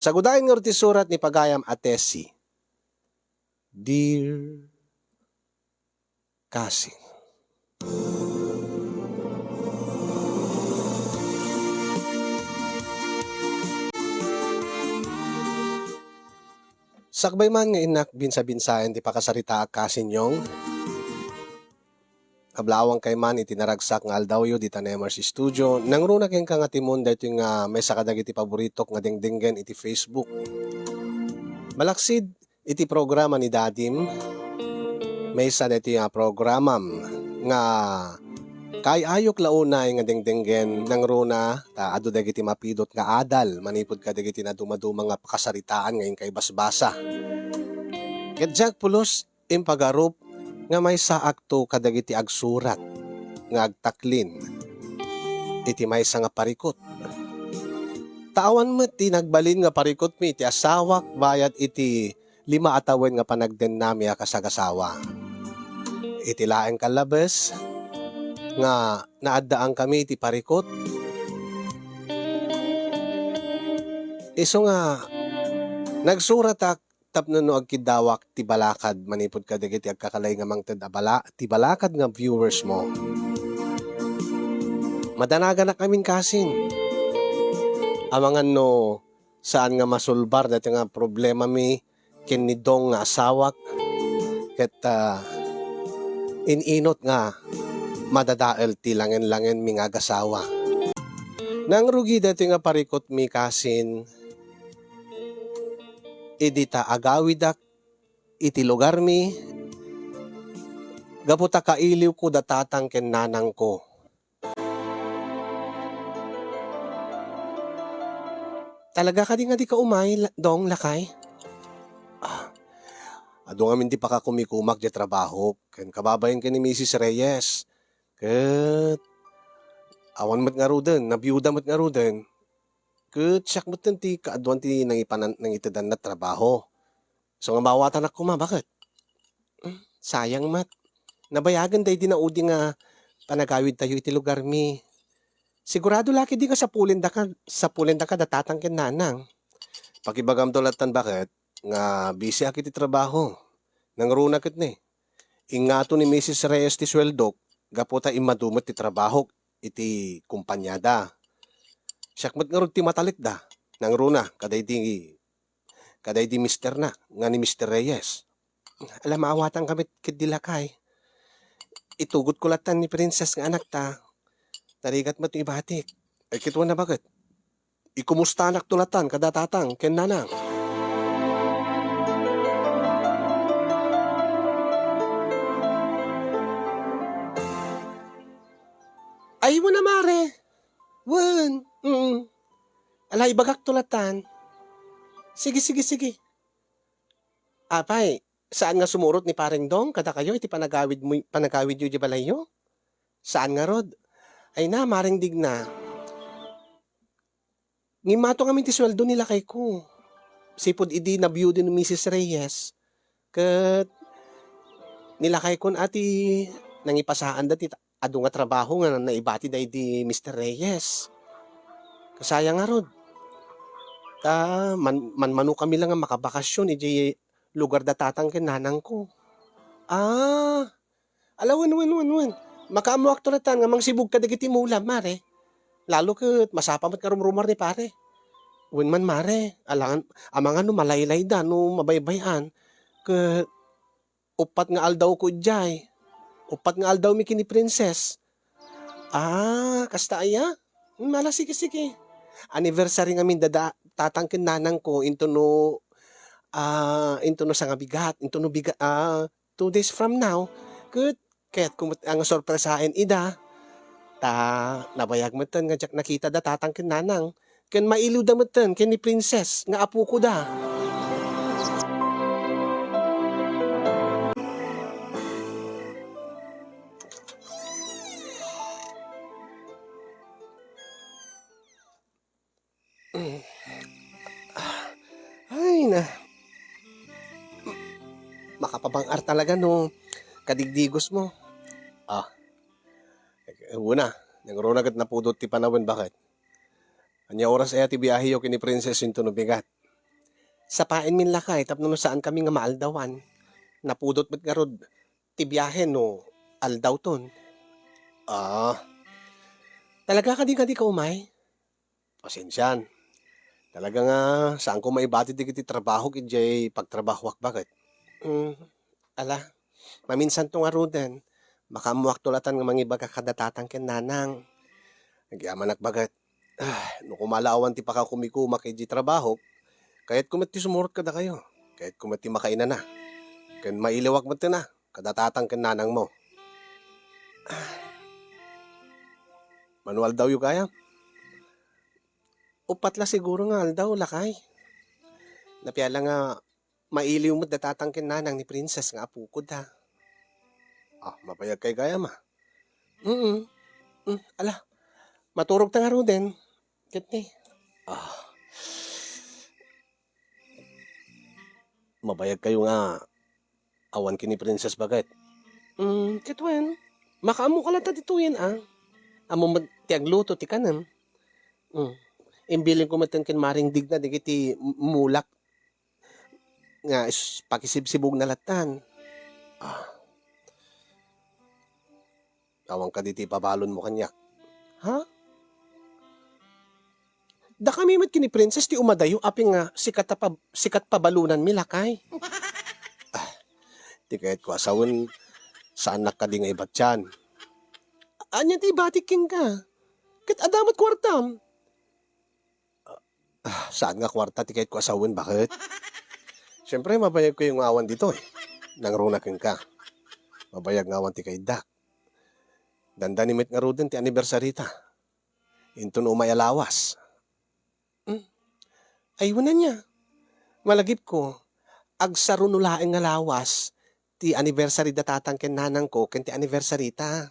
Sa gudain nga ti surat ni Pagayam Atesi, Dear Cousin, sakbay man nga inak binsa-binsayan ti pakasarita ak kasin yong, kablawang kay man itinaragsak nga aldawyo di tanemar si studio, nang runa ken ka nga timon dahito nga may sakadag iti paboritok nga dingdinggen iti Facebook. Malaksid iti programa ni Dadim, may isa dito nga programam nga kay ayok launay nga dingdinggen nang runa ta adu dagiti mapidot nga adal manipod ka dagiti na dumaduma nga pakasaritaan ngayon kay basbasa. Ket jak pulos impagarup nga may saak to kadagiti agsurat nga agtaklin iti maysa nga parikot. Tawan met ti nagbalin nga parikot mi iti asawak bayat iti 5 atawen nga panagden nami a kasagasawa. Iti laeng kalabes nga naadaan kami iti parikot. Iso nga nagsurat ak tapno no agkidawak ti balakad manipod ka dagiti agkakalay nga mangted abala ti balakad nga viewers mo. Madanagan na kaming kasin. Amangan no saan nga masulbar dati nga problema mi ken ni dong nga asawak ket ininot nga madadael ti langen-langen mi nga agasawa. Nang rugi dati nga parikot mi kasin idita agawidak iti lugar mi gaputa kailiw ko datatang ken nanang ko. Talaga ka di nga di ka umay dong lakay? Ado nga min di pa ka kumikumak di trabaho ken kababayan ken ni Mrs. Reyes. Ket awan met nga ruden, nabiyuda met nga ruden. Ket siyak met ti kaaduan ti nang itedan na trabaho. So nga mawatan ako bakit? Sayang mat. Nabayagan day di na udi nga panagawid tayo iti lugar mi. Sigurado laki di ka sa pulenda ka datatang ken nanang. Pakibagam dolatan bakit? Nga busy akit iti trabaho. Nang runa ket ni. Ingato ni Mrs. Reyes ti sweldok gaputa imadumot ti trabaho iti kumpanyada. Siyakmat nga ron ti matalik da. Nang runa, kaday di mister na, nga ni Mr. Reyes. Alam, maawatan kami kit dilakay. Itugot ko latan ni Princess nga anak ta. Tarigat mo ito ibatik. Ay kitwa na bakit? Ikumusta anak tulatan, kadatatang, ken nanang. Ay, wala mare. Wan. Alay, bagak tulatan. Sige. Apay, saan nga sumurot ni pareng dong? Kada kayo, iti panagawid yu di balayo? Saan nga rod? Ay na, maring digna. Ngimato kami ti sweldo nila kay ko. Sipod idi na biyudo ni Mrs. Reyes. Kat nilakay kon ati nangipasaan dati adu nga trabaho nga naibati da di Mr. Reyes. Kasaya nga rod. Manu kami lang nga makabakasyon iti lugar datatang ken nanang ko. Alawan. Makaamuak tulatan nga mangsibog ka dagiti mulam, mare. Lalo ket masapamat ka rumrumar ni pare. Wen man mare, amangan no malaylay da no mabaybayan. Ket upat nga aldaw ko jay. Upat nga aldaw mi kini Princess. Kasta aya? Mala sige. Anniversary nga min tatangkin nanang ko into no sa nga bigat, 2 days from now. Ket kumut ang sorpresahin ida. Nabayag mo nga jak nakita da tatangkin nanang. Ken mailiw da mo ken ni Princess nga apo ko da. Ay na. Makapabangar talaga no. Kadigdigos mo. Una, nang agad na pudot ti panawin bakit? Anya oras ti biyahe yo kini Princess into no bigat. Sapain min lakay tapno no saan kami nga maaldawan. Napudot met nga rod ti biyahe no aldaw ton. Ah, talaga ka di ka umay? Pasensyan. Talaga nga saan ko maibati di kiti trabaho kiti pagtrabaho bakit? Hmm, ala, maminsan to nga roden. Makamuak tulatan nga mangiba ka kadatatang ken nanang. Nagyaman bagat. No kumalawan ti pakakumikuma kay di trabaho, kahit kumati sumurot kada kayo. Kahit kumati makaina na. Ken mailiwag mo na. Kadatatang ken nanang mo. Manual daw yung kaya? Upat la siguro nga aldaw lakay. Napiala nga mailiw mo datatang ken nanang ni Princess nga apukod ha. Mapayag kay kaya ma. Mm, ala, maturog ta nga ro din. Ket ni. Mabayag kayo nga awan kini Princess bagay. Ketwen. Makaamo ka lata dituyen Amo tiagluto ti kanan. Imbilin ko maten ken maring digna digiti mulak nga pakisibsibog na latan. Awang ka diti pabalon mo kanya. Ha? Da kami met kini Princess ti umadayo aping nga sikat pabalunan mi lakay. Ti kahit ko asawon sa anak ka di nga ibat yan. Anya ti ibatiking ka. Ket adamat kwartam. Saan nga kwarta ti kahit ko asawon bakit? Siyempre mabayag ko yung awan dito Nang runakin ka. Mabayag nga awan ti kay Dak. Dandanimit nga ro din ti anniversary ta. Into no may alawas. Ayunan niya. Malagip ko. Agsarunulaing nga lawas. Ti anniversary datatang ken nanang ko ken ti anniversary ta.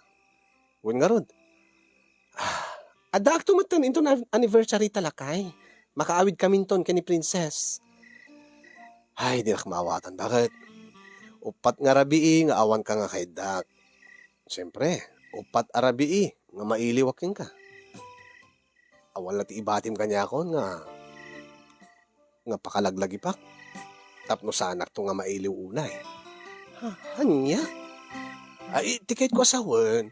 Wen nga rod. Ada akto matan into na anniversary talakay. Makaawid kami ton ken ni Princess. Ay, di nakmawatan. Bakit? Upat nga rabii nga awan ka nga kay Dak. Siyempre, upat arabii nga mailiwakin ka. Awan ti ibatim kanya ako nga pakalaglagipak. Tapno sanak to nga mailiw unay. Hanya? Ay, tikit ko asawan.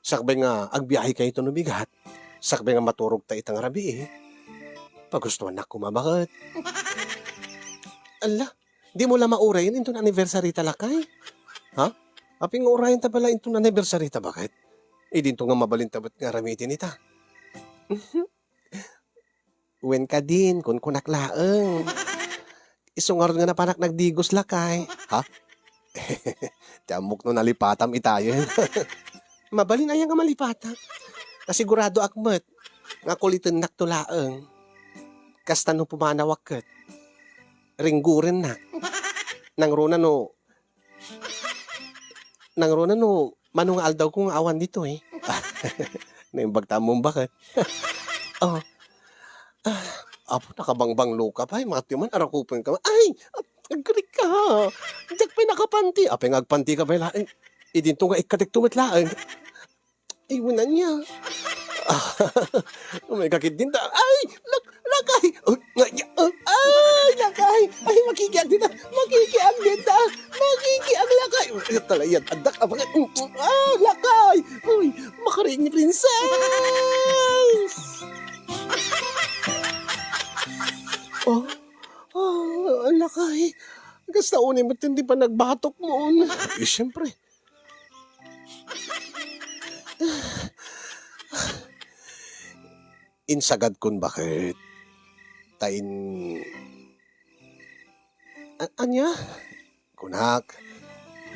Sakbay nga, agbiyahe kayo ito nubigat. Sakbay nga maturog ta itang rabi Pagustuhan na kumabakat. Ala, di mo lang maurayin itong anniversary talakay? Ha? Aping urayin ta pala itong anniversary ta bakit? Dinto nga mabalintabat nga ramitin ita. Wen ka din, kun kunaklaeng. Isungar nga na panak nagdigos lakay. Ha? Tiamok no nalipatam itayon. Mabalin ayang nga malipatam. Kasigurado akmet. Nga kulitin naktulaeng. Kasta no pumanawak ket. Ringguren na. Nang rona no, manong aldaw kong awan dito Naimbag tamong bakit? Apo, nakabangbang luka pa. Mga timan, arakupin ka. Ay! Agkrik ka ha. Diyak pa nakapanti. Apay ngagpanti ka ba laing? Idinto nga ikatik tumatlaan. Iwanan niya. May kakit din ta. Ay! Lakay! Ay! Lakay! Ay, makikiag din ta. Makikiag lakay. Talayan, adak. Lakay! Uy, makaring ni Princess! Lakay. Hanggang sa unin, ba't hindi pa nagbatok mo? Siyempre. Insagad kun bakit? Tain... Anya? Kunak.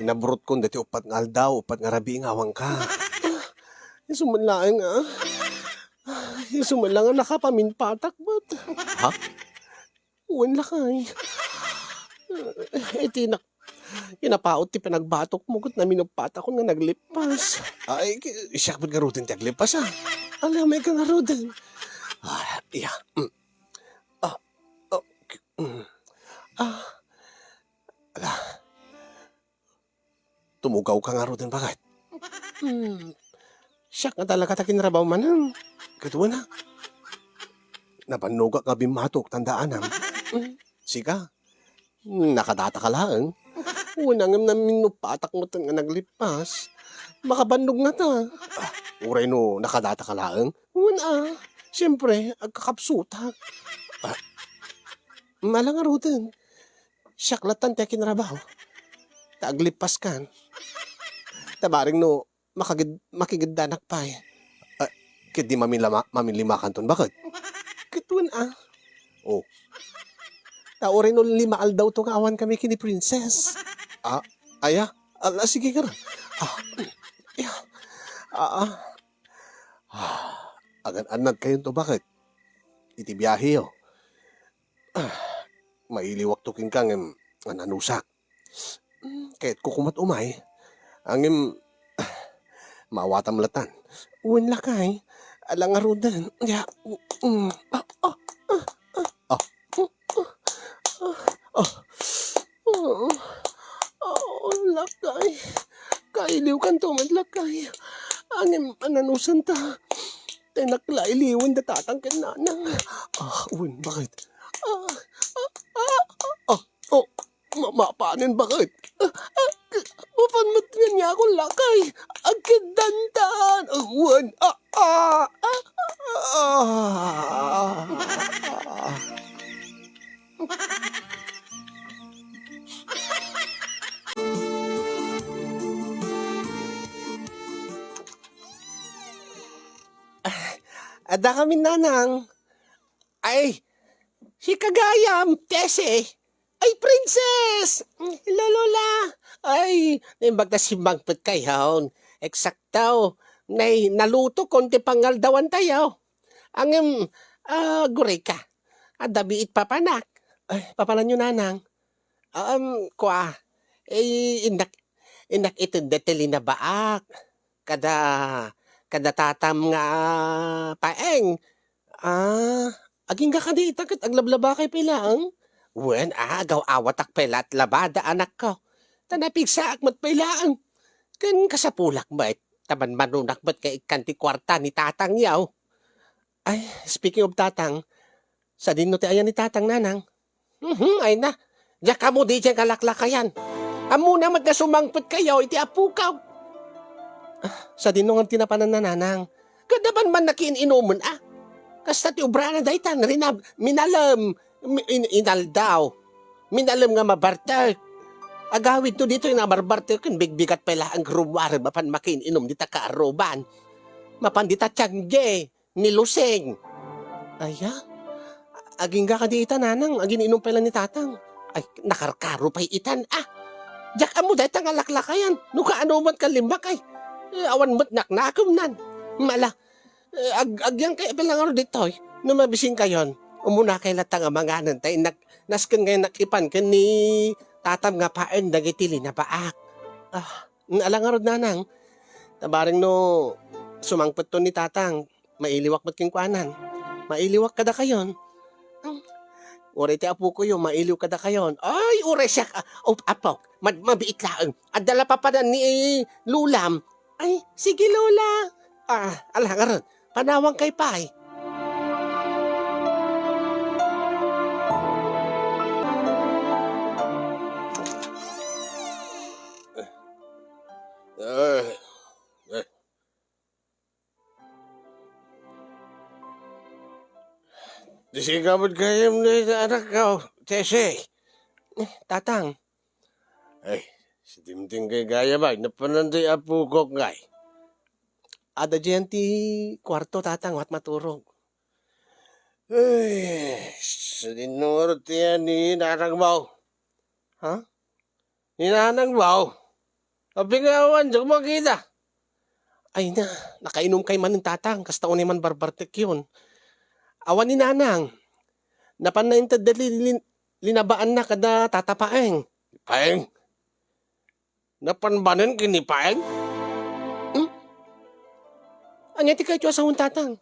Inabrot kun dati upat nga aldaw, upat nga rabi ngawang ka. Isumanlaang Isumanlang nakapaminpatak ba't? Ha? Uwan lakay. Inapaot ti pinagbatok mo kat na minupata ko nga naglipas. Ay, siya ba't nga rutin ti aglipas Alam, may ka nga rutin. Ala. Tumugaw ka nga rutin bakit? Siya nga talaga takin rabaw manang. Katuwa na. Napanuga ka bimatok, tandaan Sika, nakadata ka lang. Unang na minupatak mo nga naglipas. Makabandog na ta. Uray no, nakadata ka lang. Una, siyempre, agkakapsutak. Malang arutin. Siyaklatan tayo kinarabaho. Taaglipas kan. Tabaring no, makigdanak pa eh. Kit di mamilimakan ton. Bakit? Kitun Oh. Taorin no limaal daw to awan kami kini princess. Aya? Sige ka ra. Yeah. Agan-anad kayo to. Bakit? Iti biyahe yo. Mailiwak to king kang nanusak. Kahit kukumat umay, angim mawatam latan. Uwan lakay, alang arudan. Ya, lakay. Kailiw kan to madlakay. Angim ananusan ta. Tinakla-iliwan datatang kan nanang. Uwan, bakit? Mapanin bakit? Mapanmat nga niya akong lakay. Agkidantan. Uwan. Ada kami nanang. Ay, si Kagayam, Tese. Ay, princess! Hello, Lola! Ay, naimbag na simbangpit kayo. Eksaktaw. Naluto konti pangaldawan tayo. Ang gurey ka. Dabiit papanak. Ay, papanan nyo nanang. Inak ito deteli na baak. Kada tatam nga paeng. Aging ka kadita kat aglablaba kay pilang. Wen, agaw awatak pelat labada anak ko. Tanapigsaak mat pailaan. Kan kasapulak ba taban manunak ba't kay ikanti kwarta ni tatang yaw? Ay, speaking of tatang, sa dino ti ayan ni tatang nanang. Ay na, diya ka mo di dyan kalaklakayan. Amo na magkasumangpot kayo, iti apukaw. Sa dino nga tinapanan na nanang. Kadaban man nakiin-inuman Kasta ti ubrana daytan, rinab, minalam, inaldaw. Minalam nga mabartar. Agawid to dito yung nabarbartar kan bigbigat pala ang gruwar mapan makin-inom dita kaaroban. Mapan dita tiyangge, niluseng. Aya, aging ka dita nanang, aging inom pala ni tatang. Ay, nakarkaro pa'y itan Diyak amo dahil tang alaklakayan. Nuka ano mat ka limbak awan mat naknakom nan. Mala, agyan kay pelangaro dito numabising kayon. Umuna kay latang amanganan tay nasken ngay nakipan ken ni tatam nga paen dagiti na baak. Alangarod nanang. Tabaring no sumangpet to ni tatang. Mailiwak mat king kuanan. Mailiwak kada kayon. Uray ti apo ko yung mailiw kada kayon. Ay, uray siya. Apo, mabiit laang. Adala pa pa ni Lulam. Ay, sige Lola. Alangarod. Panawang kay Pai. Disigamot kayo na anak ko, Tese. Tatang. Ay, si Timting kay gaya ba? Napananday apo ko ngay. Ada dyan ti kwarto tatang wat maturog. Ay, sa dinurot yan ni nanang mo. Ha? Ni nanang mo? Abingawan, diyan makita. Ay na, nakainom kay man ng tatang, kasta ko naman barbartek yun. Awan ni nanang, napanaintad linabaan na kada tatapaeng. Paeng? Napanbanan kini paeng? Anya ti kayo sa tatang.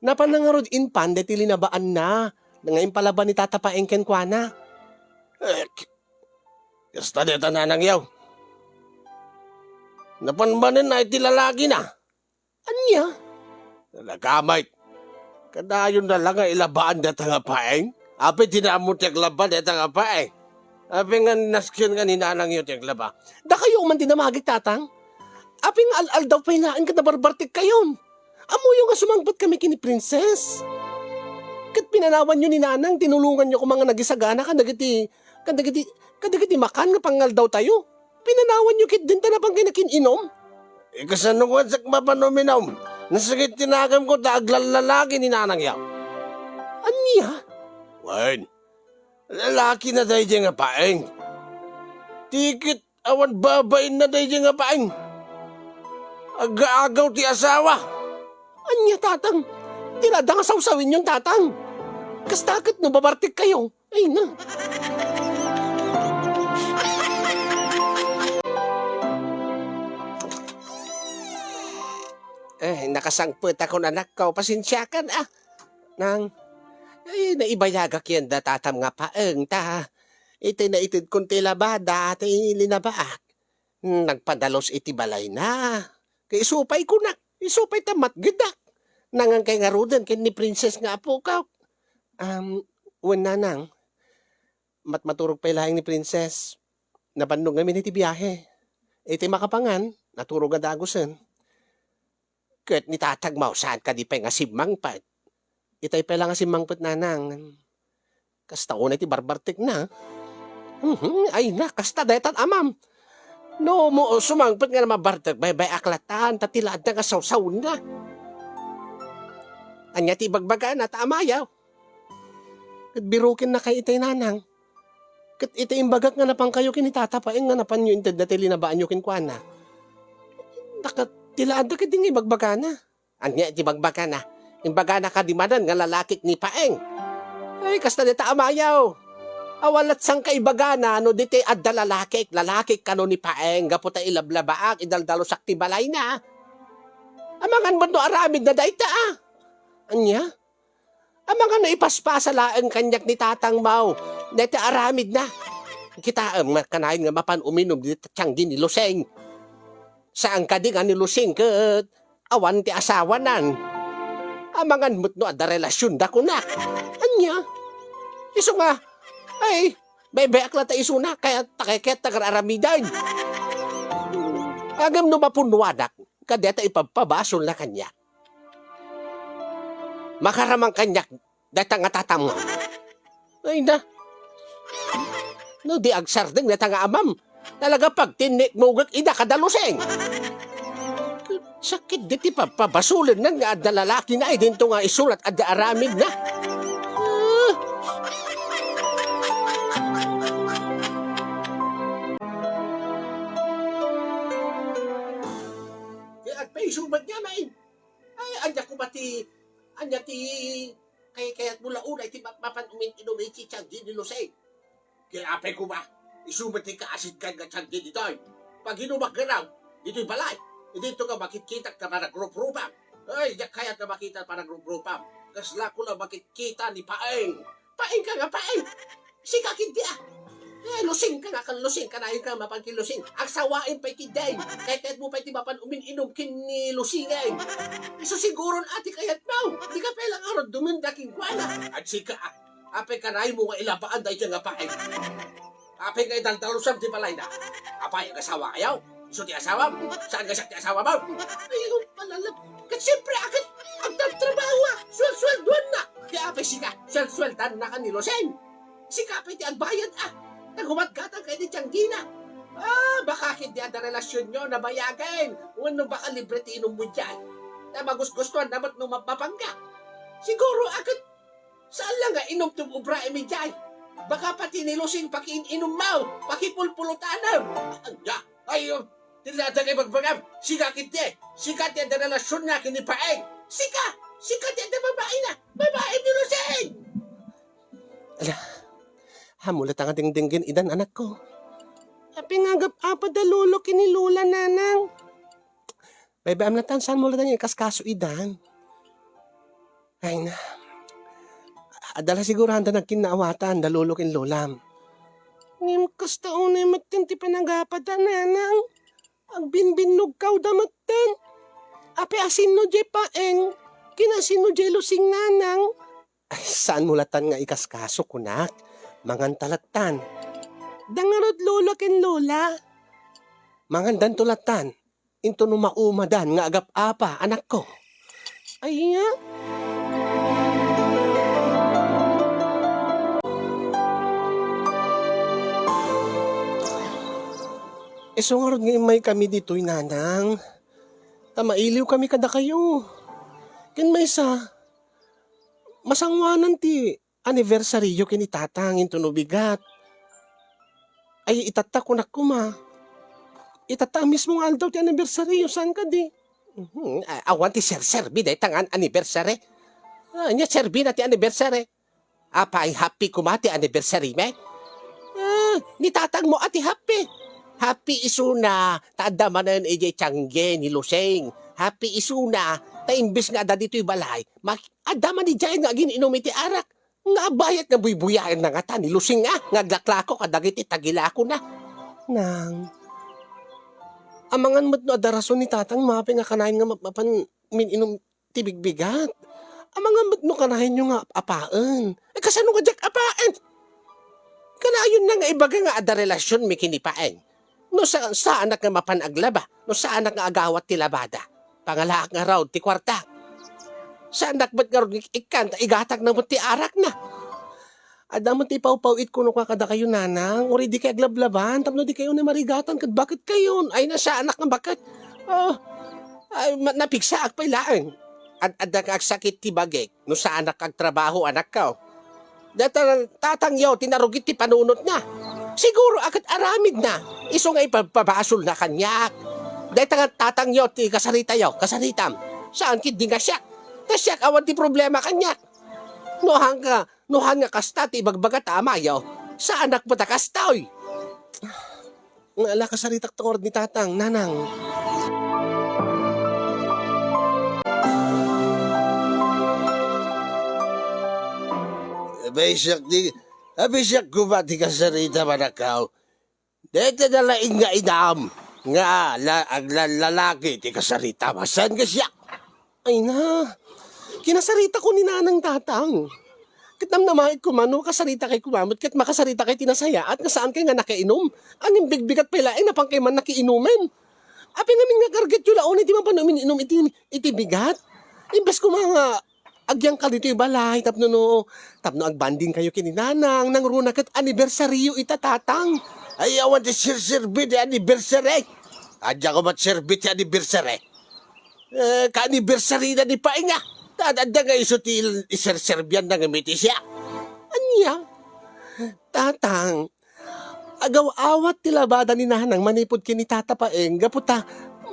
Napanangarod inpan deti linabaan na. Nangayon palaban ni tatapaeng ken kuana. Kasta deta nanang yaw. Napanbanan na iti lalaki na. Anya? Nalagamay. Kadayon na lang nga ilabaan data nga paeng. Api tinamot yung laba, deta nga pa eh. Api nga naskyon nga ninanang yun yung laba. Da kayo man dinamagit tatang. Aping al-al daw pa hinaan ka na barbartik kayon. Amo yung nga sumangbat kami kini princess. Kat pinanawan nyo ni nanang, tinulungan nyo ko mga nagisagana kadagiti makan nga pangal daw tayo. Pinanawan nyo kit din tanapang kinakininom. Kasano ko at sakma panominom. Nasakit tinagam ko taaglalagi ni nanang yaw. Anya? Wan, lalaki na dahi dyan nga paeng. Tikit awan babain na dahi dyan nga paeng. Aga-agaw ti asawa. Anya tatang? Tinada nga sawsawin yung tatang. Kastakit no babartik kayo. Ay na. Nakasangput ako na nakaw. Pasensyakan Nang, naibayagak yan da tatam nga paeng ta. Iti na itid kunti labada at linabaak. Nagpadalos iti balay na. Kay isupay ko na. Isupay tamat gidak. Nangang kay nga rudan kay ni princess nga apo ka. Wan nanang. Maturog pa ilahing ni princess. Nabandong kami iti biyahe. Iti makapangan, naturog nga dagusan. Kat ni tatagmaw saan ka di pa nga simangpat. Itay pa lang nga simangpat nanang. Kasta ko na iti barbartik na. Ay na, kasta daytan amam. No mo sumangpat nga na mabartag bay aklatan tatilad na kasaw-saw na. Anya ti bagbagan at amayaw. Kat birukin na kay itay nanang. Kat itay imbagak nga napang kayo kinitatapain nga napan yung intad na tilinabaan nyo kinkwana. Nakat tilaan da ka din ibagbaga na. Anya ti bagbaga na. Imbaga na kadimanan nga lalakik ni Paeng. Ay, kasta dita amayaw. Awalat sang kaibaga na no diti adda lalakik kano ni Paeng. Gaputa ilablabaak idaldalo sakti balay na. Amangan ba't no aramid na dayta Anya? Amangan no ipaspasa laeng kanyak ni Tatang Mau. Dayta aramid na. Kita kanahin nga mapan uminom dito tiyanggi ni Luseng. Saan ka di nga ni Luseng kat awan ti asawanan. Amangan mo't no adda relasyon da ko na. Anya? Iso nga, ay, bebeak lang ta iso na, kaya takiket tagararamidan. Agam no mapunwadak, kadeta ipagpabasol na kanya. Makaramang kanyak, data nga tatam. Ay na. No di agsardeng data nga amam. Talaga pag tinik mo ida kadaluseng. Sakit diti pabasulan na nga adda lalaki na ay dinto nga isulat adda aramid na. At may sumat niya main. Ay, anya ko ba anya kaya't mula unay, mapan umin-inom ay chitsang dinilusay. Kaya apay ko ba, isumat ti kaasid ka nga tsang dito. Pag inumak ka raw, dito'y balay. Dito ka makikita ka para group-grupam. Ay, kaya ka makita para group-grupam. Kasla ko lang makikita ni Paeng. Paeng ka nga, Paeng. Sikakin di lusing ka nga, kan lusing ka na yung ka mapangkilusing. Ang sawain pa'y kiday. Kahit mo pa'y tibapan umin-inom kini lusingay. Iso siguro ati kayat mo. Di ka pelang araw dumindaking kuwana. At sika, apay ka na mo nga ilabaan dahil ka nga Paeng. Apay ka idaldalusan ti balay na. Apay ang asawa kayaw. Iso ti asawa mo? Saan ka siya ti asawa mo? Ay, palalap. Kasi siyempre akit ang trabaho Swel-swelduan na. Kaya apay sika, swel-sweldan na ka ni Luseng. Sika apay ti agbayad Nagumatgatang kayo ni Tianggina. Baka hindi ada relasyon nyo na bayagin. Ano baka libre ti inom mo dyan? Na magustuhan naman nung mapapangga. Siguro agad, saan lang nga inom tum ubra emijay? Baka pati ni Luseng pakiin-inom mo, pakipulpulutanam. Tilada kayo magbagam. Sika kiti. Sika ti ada relasyon na kinipaeng. Sika ti ada babae na. Babae ni Luseng. Ala. Hamulat ang ating dinggin idan anak ko. Pingagap apa dalulo kinilula nanang. Bebe am natan saan mo lang yung kaskaso idan. Ay na. Adala siguro handa nagkinaawatan dalulo kinlulam. Ngim kasta unay matin ti panagapatan nanang. Ang binbinog kaw damatan. Ape asin no je Paeng. Kinasin no je Luseng nanang. Ay, saan mo latan nga ikaskaso kunak? Mangan talatan. Dangarod lolo ken lola. Mangan dan tulatan. Into no maumadan nga agap apa anak ko. Ay nga. Isungarod nga may kami dito'y nanang. Tamailiw kami kada kayo. Ken may sa masangwanan ti anibersaryo kini tatang into no bigat. Ay itata ko na kuma. Itata mismo nga aldaw ti anibersaryo saan ka di? Awan ti serbi day tangan anibersary. Nya serbi na ti anibersary. Apa ay happy kuma ti anibersary me? Ni tatang mo ati happy. Happy isuna, taadamanan ejay tiyangge ni Luseng. Happy isuna, ta imbis nga da dito'y balay, adaman ni Jay nga gininom iti arak. Nga bayat nga buybuyain na nga ta ni Luseng nga glaklako kadagiti tagilako na. Nang, amangan mo't no adarason ni tatang mapi nga kanahin nga mapan mininom tibigbigat. Amangan mo't no kanahin nyo nga apaan. Kasano nga jak apaan? Kanayon na nga ibaga nga ada relasyon mi kinipaen. No sa anak nga mapanaglaba, no sa anak nga agawat ti labada. Pangalaak nga raw ti kwarta. Sa anak ba't nga raw ikan, igatag na mo ti arak na. Ada mo ti pawpawit kuno ka kada kayo nanang, uri di kayo aglablaban, tapno di kayo na marigatan, kad bakit kayo? Ay na sa anak nga bakit? Napigsa ak pailaan. Ada nga sakit ti bagay, no sa anak kag trabaho anak ka. Tatangyaw, tinarugit ti panunot niya. Siguro agad aramid na. Iso nga ipapabasol na kanyak. Dahil tatangyaw ti kasaritayaw, kasaritam. Saan kid di nga siyak? Ta siyak awan ti problema kanyak. Nohan nga kasta ti bagbaga tamayaw. Sa anak mo ta kastaw. Nga ala kasaritak tungod ni tatang, nanang. Abisyak ko ba ti kasarita manakaw? Dito na laing nga inam. Nga lalaki ti kasarita. Masan ka siya? Ay na, kinasarita ko ni nanang tatang. Kitam na mahit kumano, kasarita kay kumamot, kat makasarita kay tinasaya, at nasaan kay nga nakainom. Ang imbigbigat pala, ay napang kay man nakiinumin. Api namin nga karget yung laon, iti man panumin inom iti bigat. Imbes ko mga agyang ka dito yung balay, tapno agbanding kayo kininanang, nang runa kat anibersaryo itatatang. Ay, awan ti sirbi di anniversary. Adya ko mat sirbi ti anniversary. Ka-anniversary na di painga. Tadanda nga iso ti iserserbian na ngamiti siya. Anya? Tatang, agaw-awat ti labada ni nanang manipod kini tatapaeng, gaputa,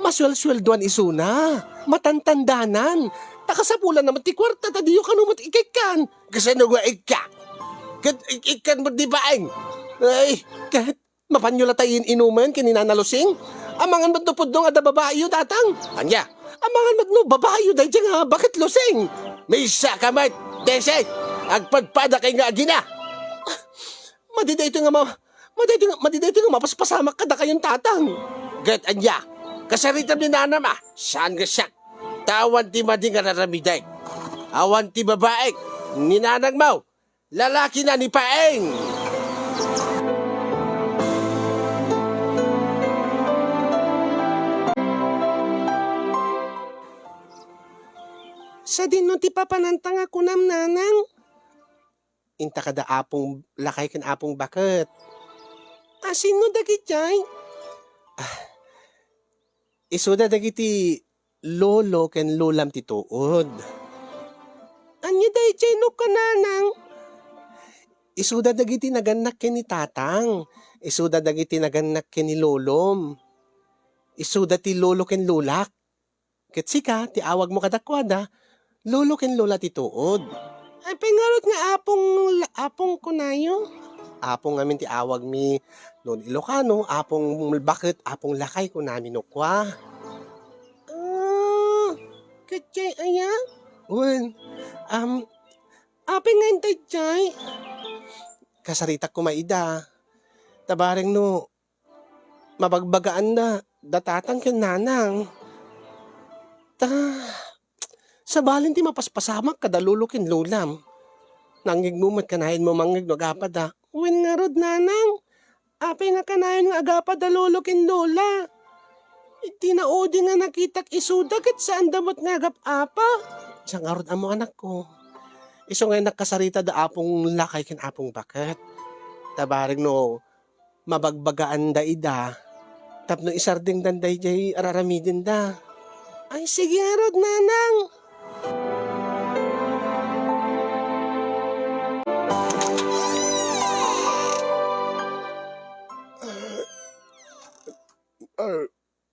maswel-swelduan isuna, matantandanan, takasapulan naman ti kwarta, tadiyo ka naman ikikan. Kasano nga ika? Ikan mo di baing? Ay, kahit mapanyula tayo inuman kininanalusing, amangan matupod nung ada babayo, tatang. Anya? Amangan matno babayo, dahi nga, bakit lusing? May isa ka mat, Dese. Agpadpada kay nga agina. Madidayto nga mapaspasamak kada kayong tatang. Gat anya? Kasaritam ni nanama. Saan ka siya? Tawan ti madi nga naramiday. Awan ti babae. Ninanang mau. Lalaki na ni Paeng. Sa din no ti papanantang ako nam nanang. Inta kada apong lakay ken apong bakit. Asin no dagit jay? Isuda dagiti lolo ken lolam ti tuod. Anya day jay no kananang? Isuda dagiti naganak ken ni tatang. Isuda dagiti naganak ken ni lolom. Isuda ti lolo ken lolak. Ket sika ti awag mo kadakwada, lolo ken lola ti tuod. Ay pengarot nga apong kunayo. Apong amin ti awag mi non Ilocano, apong bakit apong lakay ko namin ukwa. Kachay aya? Wen, apeng nga intay chay. Kasarita ko maida. Tabareng no, mabagbagaan na, datatang ken nanang. Sa balin ti mapaspasamak kada lolo ken lolam. Nanggig mo mat kanahin mo manggig no agapad da. Uwin nga rod nanang. Apay nga kanahin nga agapad da lolo kin lola. Iti na odi nga nakitak isudag at saan damot nga agap apa. Siya nga rod amo anak ko. Iso nga nakasarita da apong lakay kin apong bakat. Tabaring no mabagbagaan da ida. Tapno isarding danday jay araramidin da. Ay sige nga rod nanang.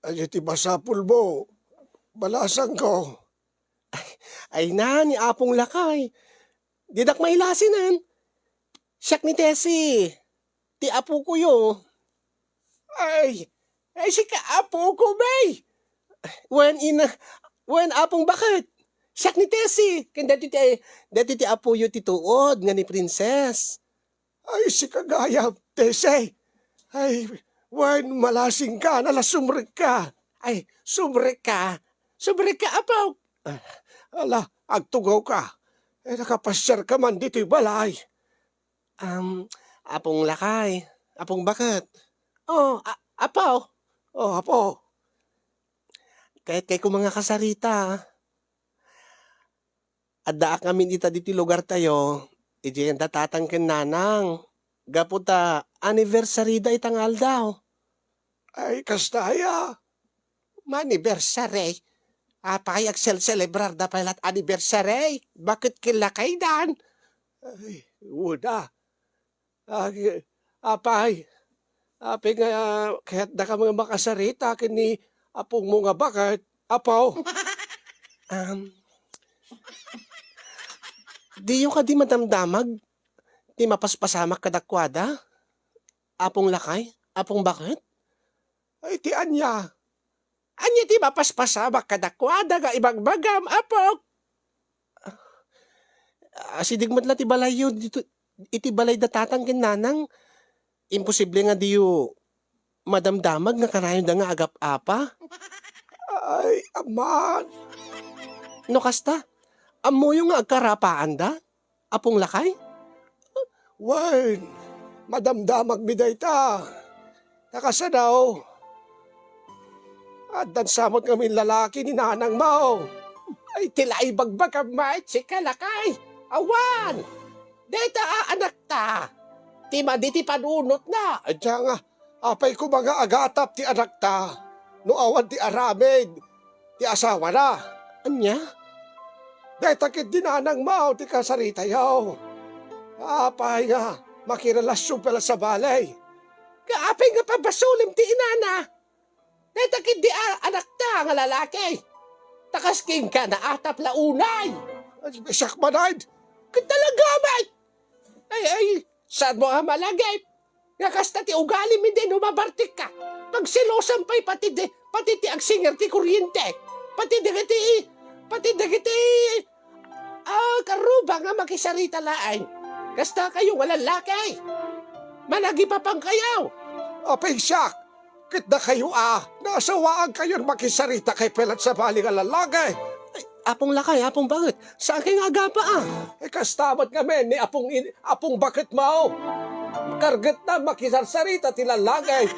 Ay, iti basapul mo. Balasan ko. Ay na, ni apong lakay. Didak mailasinan. Siyak ni Tessie. Ti apo ko yo. Ay si kaapo ko, bay. When apong bakit? Siyak ni Tessie. Kaya dati ti apo yo tituod nga ni princess. Ay, si kagayam, Tese. Ay, wan malasing ka, nalasumrik ka. Ay, subrek ka. Subrek ka, apaw. Ala, agtugaw ka. Nakapasyar ka man dito'y balay. Apong lakay. Apong bakit? Oh, apaw. O, apo. Kahit kay ko mga kasarita. Adda kami dito lugar tayo. Iji ang datatang ken nanang. Gaputa, anniversary da itangal daw. Ay, kastaya. Anniversary? Apay celebrar da pala at anniversary. Bakit kilakay dan? Ay, wala. Apay. Apay nga, kahit na ka mga makasarita, kini apong mo nga bakit, apaw. Di yung ka di madamdamag. Di mapaspasamak kadakwada. Apong lakay? Apong bakit? Ay, ti anya. Anya di mapaspasamak kadakwada nga ibang bagam, apok. Sidigmat na ti balay yun dito. Iti balay datatang kinanang. Imposible nga di yung madamdamag nga karayon da nga agap-apa. Ay, aman. No kasta? Amo yung nga agkarapaan da? Apong lakay? Wan, madamdamag biday ta. Nakasadaw. At dansamot kami lalaki ni nanang mo. Ay tilay bagbag ang mait si kalakay. Awan! Deta anak ta. Tima di ti panunot na. Adya nga, apay ko mga agatap ti anak ta. No awan ti aramid, ti asawa na. Anya? Dahil takit dinanang mo, ti kasarita yaw. Apay nga, makirelasyon pala sa balay. Kaapay nga pabasulim ti inana. Deta di anak ta nga lalaki. Takasking ka na atap launay. Siyak manad. Talaga may. Ay, saan mo ang malagay? Nga kasta ti ugali mi din umabartik ka. Pagsilosan pa'y pati ti ang singer ti kuryente. Pati dagiti, karuba nga makisarita laang. Kasta kayo walang lakay. Managi pa pang kayaw. Apay siyak, kit na kayo nasawaan kayon makisarita kay pelat sa bali nga lalaki. Ay, apong lakay, apong bakit? Saan kayo nga agapa Kastamat kami ni apong bakit mo. Kargat na makisarsarita ti lalaki.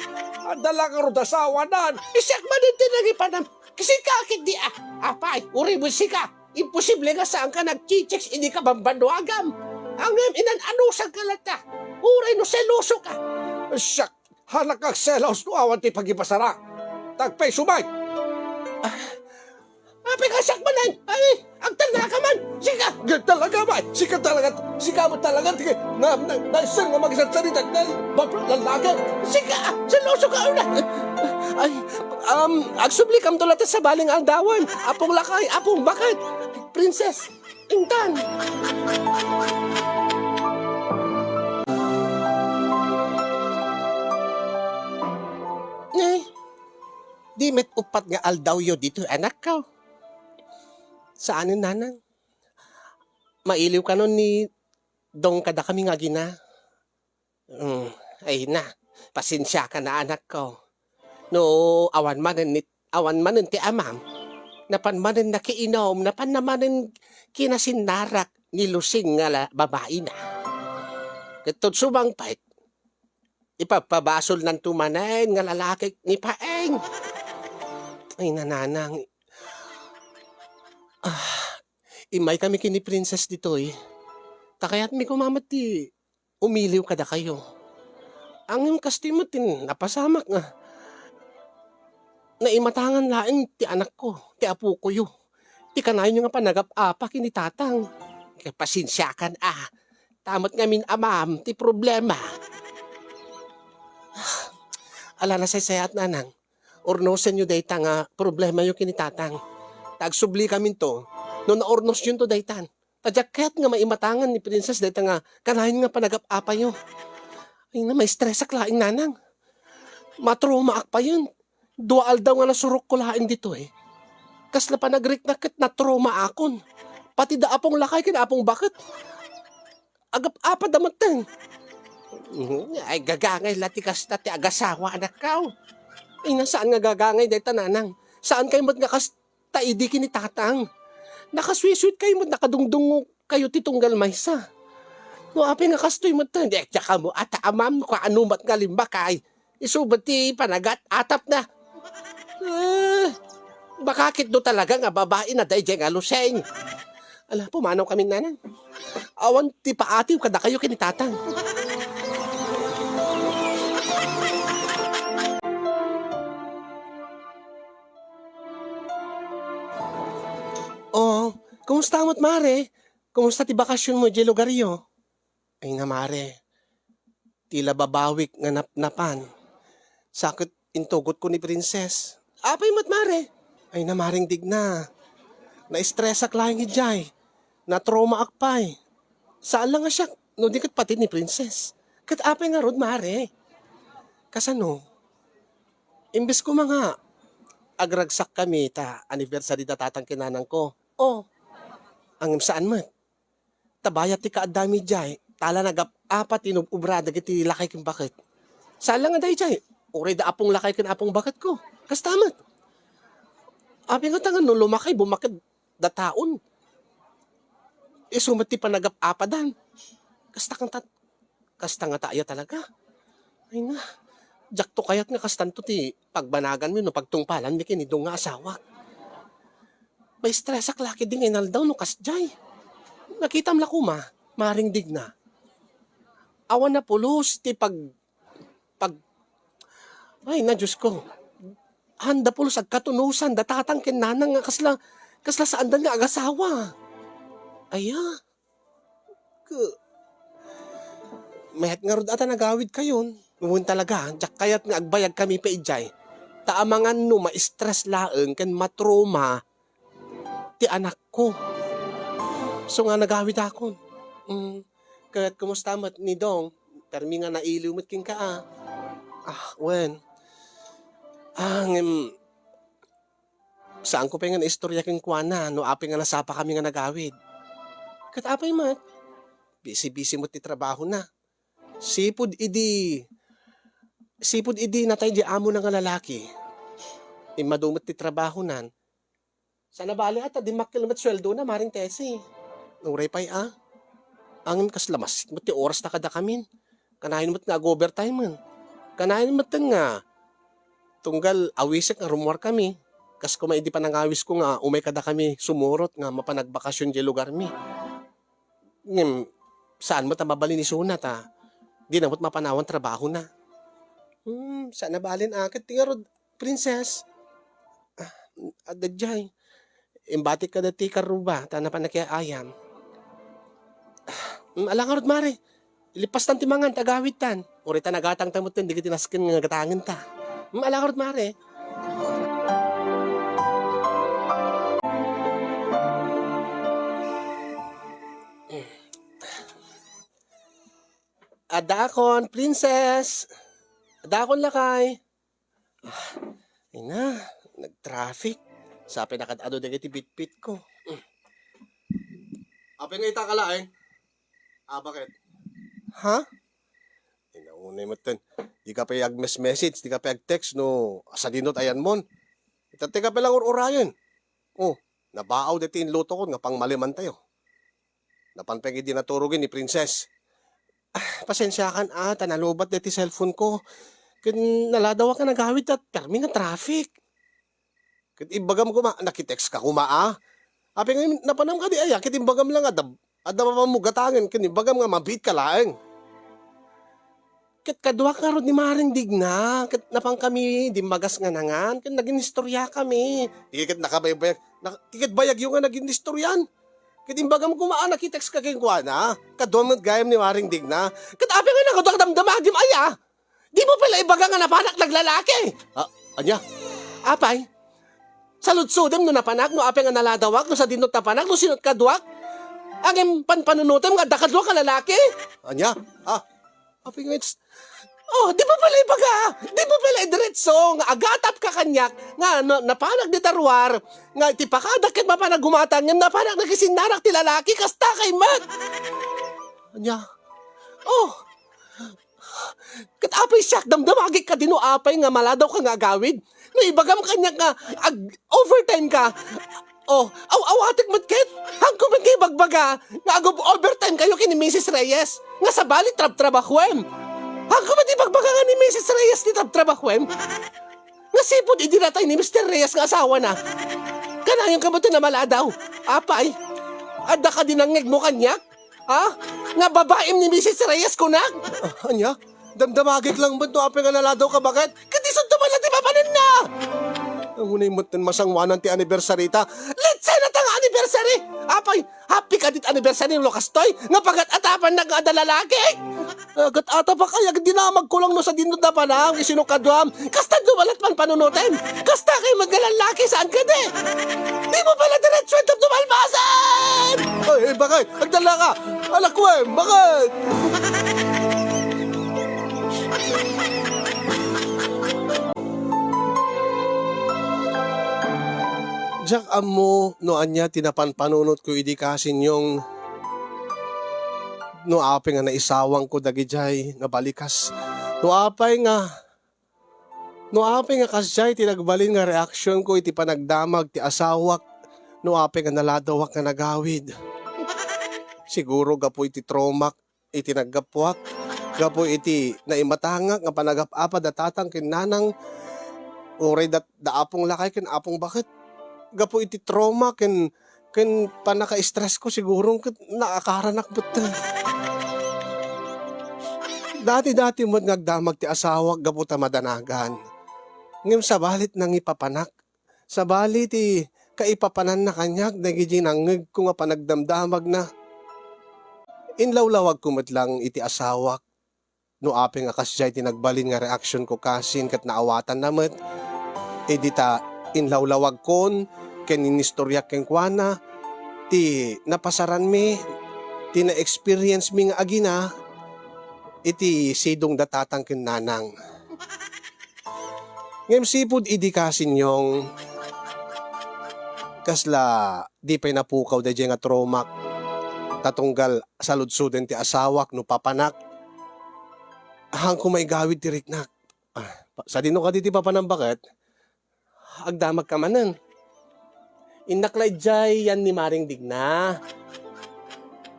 Ang dalang rodasawanan. Isak man din tinagi pa na. Kasi kakit di apay, uri mo sika. Imposible nga saan ka nag-chichicks, hindi ka bambanduagam. Ang inan-anusan ka lata. Uray no seloso ka. Siyak, halak kag selos no awan ti pagipasara. Tagpay sumay. Apay ka sakmanan. Ay, ang tanda ka man. Sika. Talaga ba? Sika mo talaga. Naisang nga mag-isang-sarita na lalaki. Sika, seloso ka una. Ay, agsublikam to lahat sa baling aldawan. Apong lakay, apong bakit? Princess, intan. Di met upat nga aldaw yo dito anak ka. Saan yung nanang? Mailiw ka nun ni dong kada kami nga gina. Ay na, pasensya ka na anak ko. No, awan manen ti amam. Napan manen nakiinom, napan namanen kinasinarak, nilusing nga babae na. Katod sumangpait, ipapabasol ng tumanay nga lalaki ni Paeng. Ay nananang, imay kami kini princess dito eh. Takayat mi kumamat ti umiliw kada kayo. Ang yung kastimatin napasamak nga. Naimatangan laing ti anak ko, ti apo ko yo. Ti kanayon nga panagap-apa kini tatang. Kaya pasinsyakan Tamat ngamin amam, ti problema. Ala na sayat nanang. Ornosan nyo dayta nga problema yung kinitatang. Tagsubli kami to, no naornos yun to daytan. Tadyaket nga maimatangan ni princess dayta nga kanayon nga panagap-apa yun. Ay na may stress ak laing nanang. Matromaak pa yun. Dual daw nga nasurok ko laing dito eh. Kasla pa nagrik-nakit na trauma akon. Pati da apong lakay kin apong bakit. Agap-apa damatan. Ay gagangay latikas na ti agasawa anak kao. Ay nasaan nga gagangay day tananang? Saan kayo mo't nga taidi kini tatang? Nakaswiswit kayo mo't nakadungdung kayo titunggal maysa. No api nga kastoy mo't tan. Di tsaka mo ata amam ko anumat nga limbakay. Isubat ti panagat atap na. Bakakit do talaga nga babae na day nga luseng. Ala, pumanaw kami nanang. Awan ti paatiw kada kayo kinitatang. Oh, kumusta mo't mare? Kumusta ti bakasyon mo, Jelugario? Ay na mare, tila babawik nga napnapan. Sakit intugot ko ni princess. Apay mo't mare? Ay na maring digna. Na-stress ak lang hijay. Na-trauma akpay. Saan lang nga siya, no di kat pati ni princess. Kat apay nga rod mare. Kasano? Imbes ko mga agragsak kami ta anniversary da tatang kinanang ko. Oh, ang saan man? Tabayat ti kaadami jay, tala nagap-apat inubrada kiti lakay kin bakit. Saan lang nga day jay? Uri da apong lakay kin apong bakit ko. Kastamat. Abi nga tangan no lumakay, bumakid da taon. Isumat ti panagap-apadan. Kasta nga tayo talaga. Ay na, jakto kayat nga kastanto ti pagbanagan mo no pagtungpalan ni kinidong nga asawa. May stress ak laki din ngayon daw no kasjay. Nakita mla ko maring digna. Awan na pulos ti ay na Diyos ko. Handa pulos ag katunusan datatang kinanang nga kasla saan da nga agasawa. Aya. Mayat nga rod ata nagawid kayon. Ngun talaga, jak kayat nga agbayag kami pa ijay. Taamangan no ma-stress laeng ken matroma ti anak ko. So nga nagawid akon. Kaya't kumusta mat ni Dong? Permi nga nailiw mat king ka wen. Saan ko pa nga na istorya king kuana no api nga nasapa kami nga nagawid. Kat apay mat. Busy-busy mo ti trabaho na. Sipod idi natay di amo na nga lalaki. Imadumot ti trabaho nan. Sana bali ata di makilamat sweldo na maring tesi. Nuray pay Angin kas lamas mo ti oras na kada kamin. Kanahin mo't nga overtime man. Kanahin mo't nga tunggal awisik nga rumor kami. Kas kumay di pa nangawis ko nga umay kada kami sumurot nga mapanagbakasyon di lugar mi. Saan mo mabali ni sunat Di na mo't mapanawan trabaho na. Saan nabalin akit tingarod princess. Adadjay. Imbatik ka dati karuba, tana pa na kaya ayam. Alang arod mare, ilipas tan timangan, tagawit tan. Uri ta nagatang tamutin, di ka tinaskin nga gatangin ta. Alang arod mare. Adakon, princess. Adakon lakay. Ay na, nag-traffic. Sa pinakadado na iti bit-bit ko. Apin nga itakalaeng? Bakit? Ha? Inaunay mo ten. Di ka pa message, di ka pa text no. Asa dinot ayan mon. Itate ka pa lang urayan. Oh, nabaaw dito yung luto ko nga pang maliman tayo. Napanpegi din naturugin ni Princess. Pasensya kan tanalubat deti cellphone ko. Ken naladawa ka nagawid at permi nga traffic. Ket ibagam ko nakitext ka kuma Api nga napanam ka di aya ket imbagam lang adda mamugatangen ken ibagam nga mabit ka laeng. Ket kadwa ka rod ni Maring Digna, ket napang kami di magas nga nangan, ket naging istorya kami. Ket nakabayag, ket bayag yung nga naging istoryan. Ket imbagam ko nakitext ka kay kuana, kadwa mo gayam ni Maring Digna. Ket api nga nakadak damdamagim aya. Di mo pala ibaga nga napanak naglalaki. Anya? Apay, saludsudem no napanak, no api nga naladawak, no sa dinot napanak, no sinot kadwak. Ang panpanunutem nga dakadwa ka lalaki. Anya? Api nga di mo pala ibaga, di mo pala idiretso, nga agatap ka kanyak, nga napanag di tarwar, nga tipakadak ket mapanag gumatang, nga napanag nagisinarak ti lalaki, kasta kay mat. Anya? Ket apay siyak, damdamagik ka dino apay, nga maladaw ka nga agawid, nga ibagam kanyak nga, overtime ka, awatik mat ket, hangko man kay bagbaga, nga overtime kayo kini Mrs. Reyes, nga sa bali trab-trabahuem. Hangko man di bagbaga nga ni Mrs. Reyes ni trab-trabahuem. Nga sipod idinatay ni Mr. Reyes nga asawa na. Kanayon ka mo ito na maladaw. Apay, adda ka dinangig mo kanyak? Nga babaem ni Mrs. Reyes kunak? Anya? Damdamagik lang ba ito apay nga naladaw ka bakit? Kadisod to pala di papanan na! Ang unay mo masangwanan ti anniversary ta. Let's say na tang anniversary! Apay, happy ka dit anniversary ng Lokastoy nga pagat atapan nag-adalalaki! Agat ata pa kaya dinamag ko lang no sa dinod na panang isinukadwam. Kasta dumalat man panunutin. Kasta kayo maglalaki saan ka di? Di mo pala diretsyo itong dumalbasan! Ay, bakit? Agdala ka! Alak ko bakit? Jack amo no anya tinapanpanunot ko idi kasin yung no apay nga naisawang ko dagijay nga balikas. No apay nga kasjay tinagbalin nga reaksyon ko iti panagdamag ti asawak. No apay nga naladawak nga nagawid. Siguro gapo iti tromak iti naggapwak. Gapo iti naimatangak nga panagapapad datatang kinanang uray daapong lakay kin apong bakit. Gapo iti trauma ken panaka-stress ko siguro nakakaranak betul. Dati mo nagdamag ti asawa gapo ta madanagan. Ngem sabalit nang ipapanak. Sabalit ti kaipapanan na kanyak nagiji nangeg ko nga panagdamdamag na. Inlawlawag ko lang iti asawak. No ape nga kasjay tinagbalin nga reaksyon ko kasin kat naawatan namet. Edita inlawlawag kon ken inistorya ken kuana ti napasaran mi ti na-experience mi nga agina iti sidong datatang ken nanang. Ngem sipud idi kasin yung kasla di pay napukaw da nga tromak tatunggal saludsuden ti asawak no papanak hangko may gawid ti riknak. Sa dino ka di papanang bakit? Agdamag ka manan. Inaklay jay yan ni Maring Digna.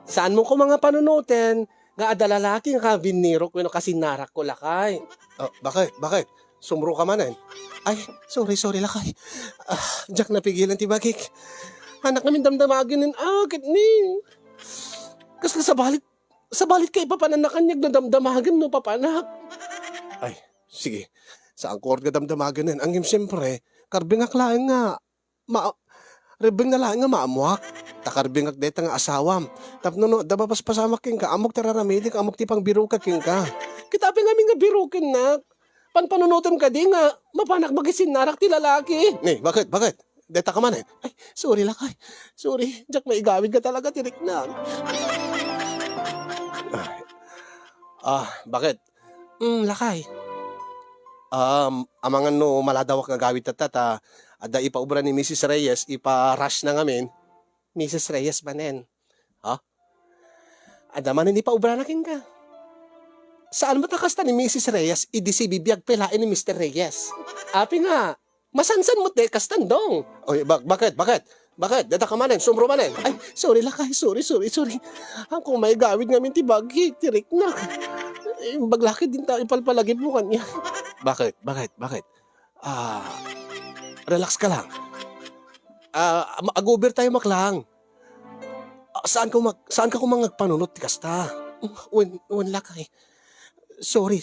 Saan mo ko mga panunutin nga adalalaki nga biniro ko kasi narak ko lakay. Bakit? Sumro ka manan? Ay, sorry lakay. Jack napigilan ti bagik. Anak namin damdamagin kitni. Kasi sabalit kay papanan na kanyag na damdamagin no papanak. Ay, sige. Saan ko orga damdamagin ang siyempre, karbing aklain nga, rebeng na lang nga maamuak. Takarbing ak deta nga asawam. Tapno no, dabapas pasamak king ka, amok tararamili ka, amok tipang biruka king ka. Kitapi nga nga birukin na, panpanunutin ka di nga, mapanak magisin narak ti lalaki. Ni, bakit? Deta ka man Ay, sorry lakay. Sorry, Jack, may igawid ka talaga, tirik na. Bakit? Lakay. Amangan no maladawak nga gawid tata ada ipaubra ni Mrs. Reyes ipa-rush na ngamin Mrs. Reyes manen ada manen ipaubra na king ka saan matakasta ni Mrs. Reyes idi si bibiyag pelain ni Mr. Reyes api nga masansan mo de kastan dong oy bakit Bakit? Dada ka manen, sumro manen. Ay, sorry lakay, sorry. Ang kung may gawid ngamin ti bagi, tirik na. Baglakid din tayo palpalagip mo kanya. Bakit? Ah, relax ka lang. Agober tayo maklang. Saan ka kumangagpanunot ti kasta? Wan lakay. Sorry.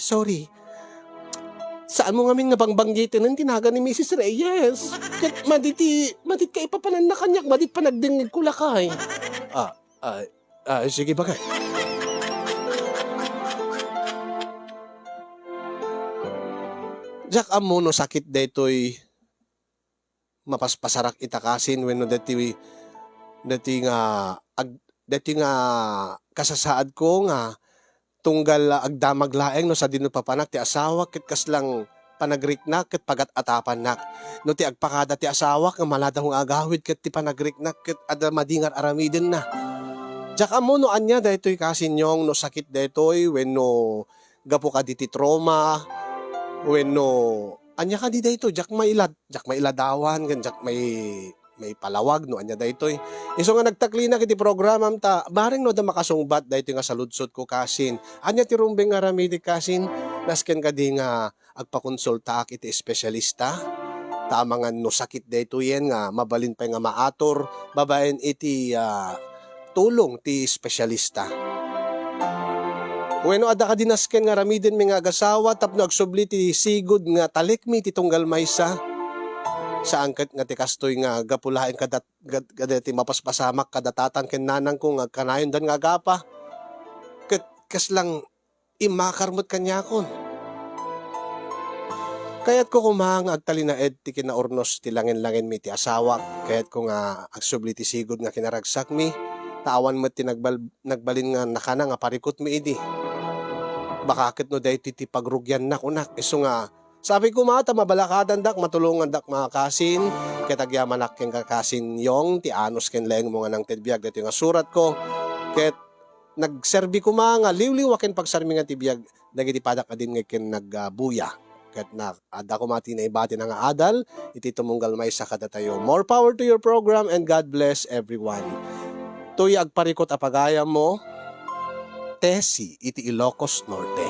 Saan mo ngamin nga bangbanggitin ang tinaga ni Mrs. Reyes? Kat madit ka ipapanan na kanyak, madit pa nagdingig ko lakay. Sige bagay. Jack amo no sakit daytoy mapaspasarak itakasin wenno dati nga kasasaad ko nga tunggal agdamag laeng no sa dino papanak ti asawa ket kaslang panagriknak ket pagat-atapan nak. No ti agpakada ti asawa nga maladahong agawid ket ti panagriknak ket ada madingar aramiden na. Jack amo no anya daytoy kasinyong no sakit daytoy wenno gapo ka di ti trauma wenno anya ka di dayto jak mailadawan ken jak may palawag no anya daytoy. Iso nga nagtaklina kiti programam ta bareng no da makasungbat daytoy nga saludsot ko kasin. Anya ti rumbeng nga ramidi kasin nasken kadi nga agpakonsulta ak iti espesyalista. Tamangan no sakit daytoy yen nga mabalin pa nga maator babaen iti tulong ti espesyalista. Bueno, ada ka dinasken nga ramiden mi nga agasawa tapno agsubli ti sigud nga talikmi ti tunggal maysa. Saan ket nga ti kastoy nga gapulaen kada ti mapaspasamak kada tatang ken nanang ko nga kanayon dan nga agapa. Ket kaslang imakarmot kanyakon. Kayat ko kumang agtalinaed ti kinaurnos ti langin-langin mi ti asawa. Kayat ko nga agsubli ti sigud nga kinaragsak mi. Tawan met ti nagbalin nga nakana nga parikot mi idi. Bakakit no dayti ti pagrugyan na kunak. Iso nga sabi ko mata mabalakadan dak matulungan dak mga kasin ket agyaman ak ken kakasin yong ti anos ken leng mo nga nang tedbiag dito nga surat ko ket nagserbi ko mga liwliw ken pagsarmi nga ti biag dagiti padak adin nga ken nagbuya ket na ada ko mati na ibati nga adal iti tumunggal may sa kada tayo. More power to your program and God bless everyone. Tuy agparikot apagayam mo Tesi iti Ilocos Norte.